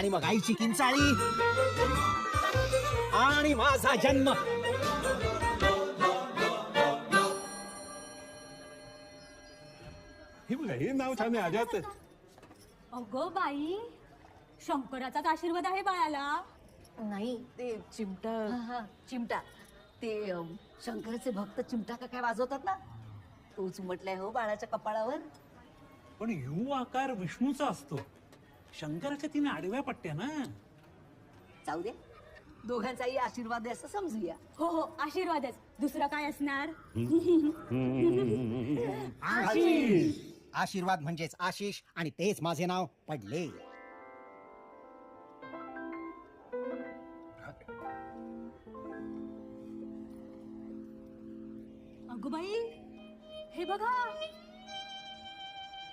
आणि मग आईची किंचाळी आणि माझा जन्म. हे बघा, हे नाव छान आहे, अजात. अगो बाई, शंकराचाच आशीर्वाद आहे बाळाला. नाही ते चिमटा चिमटा ते शंकराचे भक्त चिमटा का काय वाजवतात ना, तोच म्हटलाय हो बाळाच्या कपाळावर. पण यू आकार विष्णूचा असतो, शंकराच्या 3 आडव्या पट्ट्या ना. जाऊ दे, दोघांचाही आशीर्वाद आहे असं समजूया. हो हो, आशीर्वादच, दुसरं काय असणार. आशीर्वाद म्हणजेच आशिष आणि तेच माझे नाव पडले.